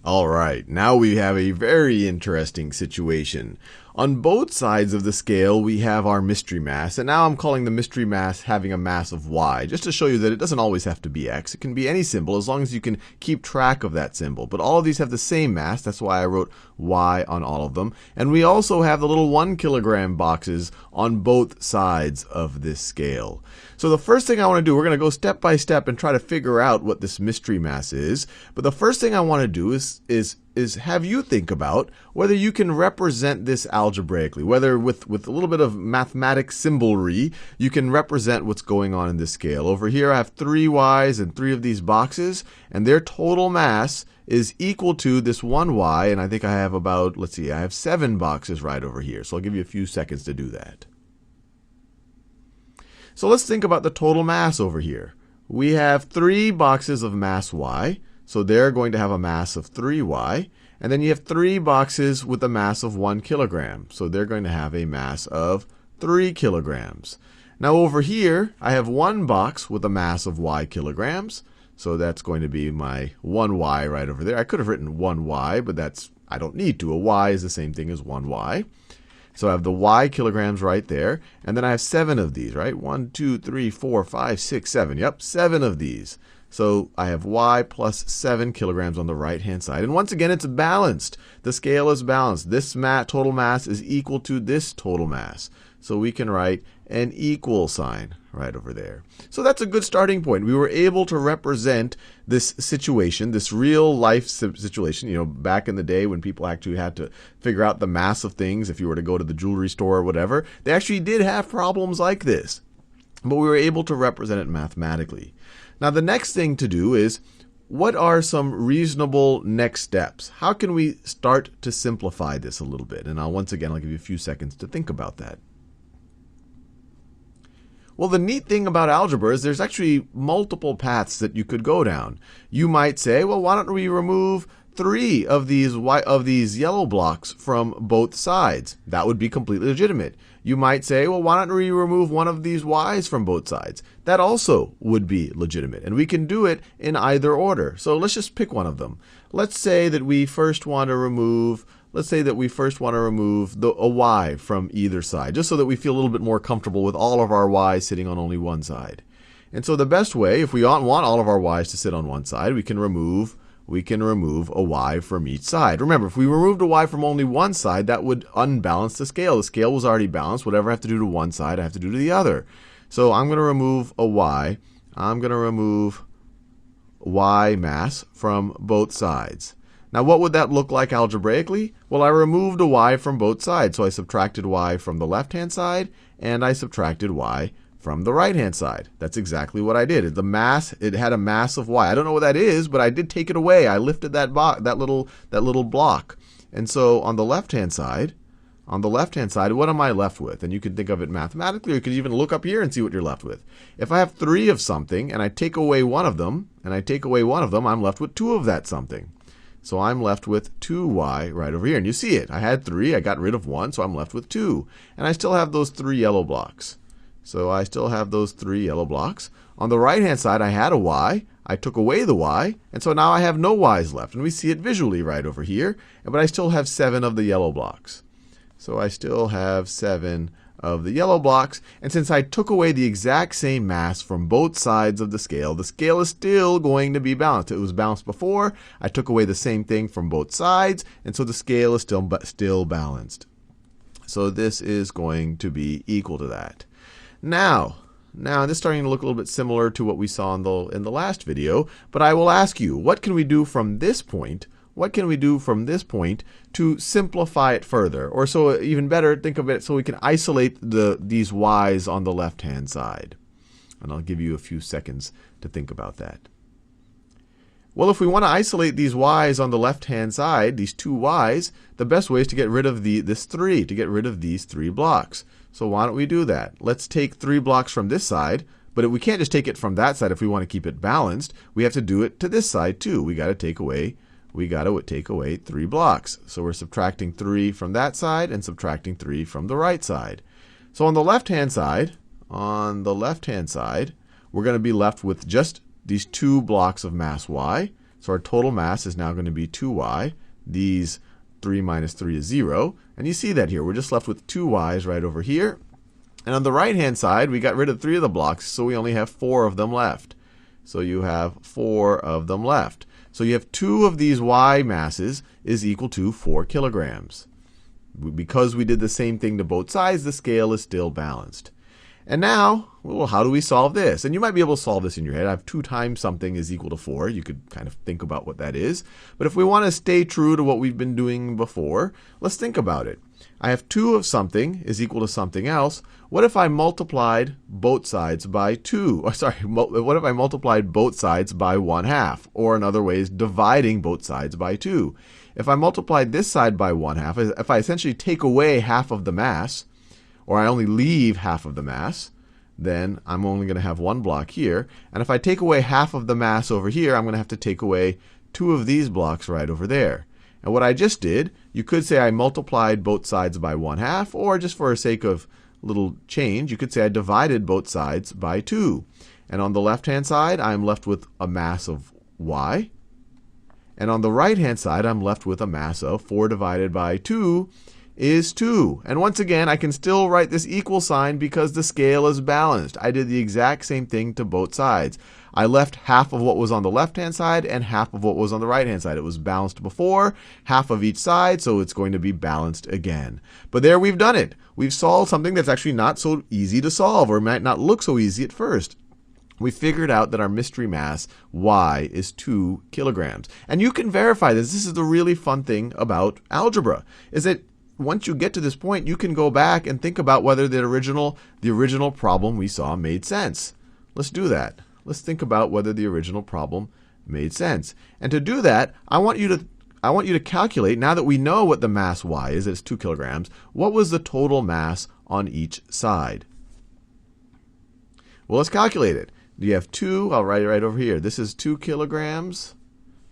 All right, now we have a very interesting situation. On both sides of the scale, we have our mystery mass, and now I'm calling the mystery mass having a mass of y, just to show you that it doesn't always have to be x. It can be any symbol as long as you can keep track of that symbol. But all of these have the same mass, that's why I wrote y on all of them. And we also have the little 1 kilogram boxes on both sides of this scale. So the first thing I want to do, we're going to go step by step and try to figure out what this mystery mass is. But the first thing I want to do is have you think about whether you can represent this algebraically, whether with a little bit of mathematic symbolry, you can represent what's going on in this scale. Over here I have 3 y's and 3 of these boxes, and their total mass is equal to this 1 y, and I think I have about, let's see, I have 7 boxes right over here. So I'll give you a few seconds to do that. So let's think about the total mass over here. We have 3 boxes of mass y. So they're going to have a mass of 3y. And then you have 3 boxes with a mass of 1 kilogram. So they're going to have a mass of 3 kilograms. Now over here, I have 1 box with a mass of y kilograms. So that's going to be my 1y right over there. I could have written 1y, but I don't need to. A y is the same thing as 1y. So I have the y kilograms right there. And then I have 7 of these, right? 1, 2, 3, 4, 5, 6, 7. Yep, 7 of these. So I have y plus 7 kilograms on the right-hand side. And once again, it's balanced. The scale is balanced. This total mass is equal to this total mass. So we can write an equal sign right over there. So that's a good starting point. We were able to represent this situation, this real life situation. You know, back in the day when people actually had to figure out the mass of things, if you were to go to the jewelry store or whatever, they actually did have problems like this. But we were able to represent it mathematically. Now the next thing to do is, what are some reasonable next steps? How can we start to simplify this a little bit? And I'll give you a few seconds to think about that. Well, the neat thing about algebra is there's actually multiple paths that you could go down. You might say, well, why don't we remove 3 of these yellow blocks from both sides? That would be completely legitimate. You might say, well, why don't we remove 1 of these y's from both sides? That also would be legitimate. And we can do it in either order. So let's just pick one of them. Let's say that we first want to remove a y from either side, just so that we feel a little bit more comfortable with all of our y's sitting on only one side. And so the best way, if we want all of our y's to sit on one side, we can remove a y from each side. Remember, if we removed a y from only one side, that would unbalance the scale. The scale was already balanced. Whatever I have to do to one side, I have to do to the other. So I'm going to remove a y. I'm going to remove y mass from both sides. Now what would that look like algebraically? Well, I removed a y from both sides. So I subtracted y from the left-hand side, and I subtracted y from the right-hand side. That's exactly what I did. It had a mass of y. I don't know what that is, but I did take it away. I lifted that little block. And so on the left-hand side, what am I left with? And you can think of it mathematically, or you could even look up here and see what you're left with. If I have 3 of something and I take away one of them, I'm left with 2 of that something. So I'm left with 2y right over here. And you see it. I had 3, I got rid of 1, so I'm left with 2. And I still have those 3 yellow blocks. On the right-hand side, I had a y. I took away the y, and so now I have no y's left. And we see it visually right over here, but I still have 7 of the yellow blocks. So I still have 7 of the yellow blocks. And since I took away the exact same mass from both sides of the scale is still going to be balanced. It was balanced before. I took away the same thing from both sides, and so the scale is still balanced. So this is going to be equal to that. Now this is starting to look a little bit similar to what we saw in the last video, but I will ask you, what can we do from this point? What can we do from this point to simplify it further? Or so even better, think of it so we can isolate these y's on the left-hand side. And I'll give you a few seconds to think about that. Well, if we want to isolate these y's on the left-hand side, these 2 y's, the best way is to get rid of these 3 blocks. So why don't we do that? Let's take 3 blocks from this side, but we can't just take it from that side if we want to keep it balanced. We have to do it to this side too. We got to take away 3 blocks. So we're subtracting 3 from that side and subtracting 3 from the right side. So on the left-hand side, we're going to be left with just these 2 blocks of mass y. So our total mass is now going to be 2y. These 3 minus 3 is 0. And you see that here. We're just left with 2y's right over here. And on the right-hand side, we got rid of 3 of the blocks, so we only have 4 of them left. So you have 4 of them left. So you have 2 of these y masses is equal to 4 kilograms. Because we did the same thing to both sides, the scale is still balanced. And now, well, how do we solve this? And you might be able to solve this in your head. I have 2 times something is equal to 4. You could kind of think about what that is. But if we want to stay true to what we've been doing before, let's think about it. I have 2 of something is equal to something else. What if I multiplied both sides by 2? Or sorry, what if I multiplied both sides by 1/2? Or in other ways, dividing both sides by 2. If I multiplied this side by 1/2, if I essentially take away half of the mass, or I only leave half of the mass, then I'm only going to have 1 block here. And if I take away half of the mass over here, I'm going to have to take away 2 of these blocks right over there. And what I just did, you could say I multiplied both sides by 1/2, or just for the sake of little change, you could say I divided both sides by 2. And on the left-hand side, I'm left with a mass of y. And on the right-hand side, I'm left with a mass of 4 divided by 2 is 2. And once again, I can still write this equal sign because the scale is balanced. I did the exact same thing to both sides. I left half of what was on the left-hand side and half of what was on the right-hand side. It was balanced before, half of each side, so it's going to be balanced again. But there we've done it. We've solved something that's actually not so easy to solve, or might not look so easy at first. We figured out that our mystery mass, y, is 2 kilograms. And you can verify this. This is the really fun thing about algebra, is that once you get to this point, you can go back and think about whether the original problem we saw made sense. Let's do that. Let's think about whether the original problem made sense. And to do that, I want you to calculate, now that we know what the mass y is, it's 2 kilograms, what was the total mass on each side? Well, let's calculate it. You have 2, I'll write it right over here. This is 2 kilograms.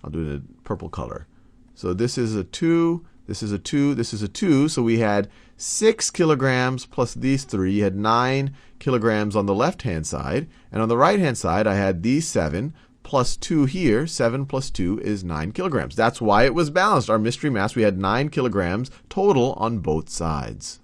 I'll do it in purple color. So this is a 2. This is a 2, this is a 2, so we had 6 kilograms plus these 3. You had 9 kilograms on the left-hand side. And on the right-hand side, I had these 7 plus 2 here. 7 plus 2 is 9 kilograms. That's why it was balanced. Our mystery mass, we had 9 kilograms total on both sides.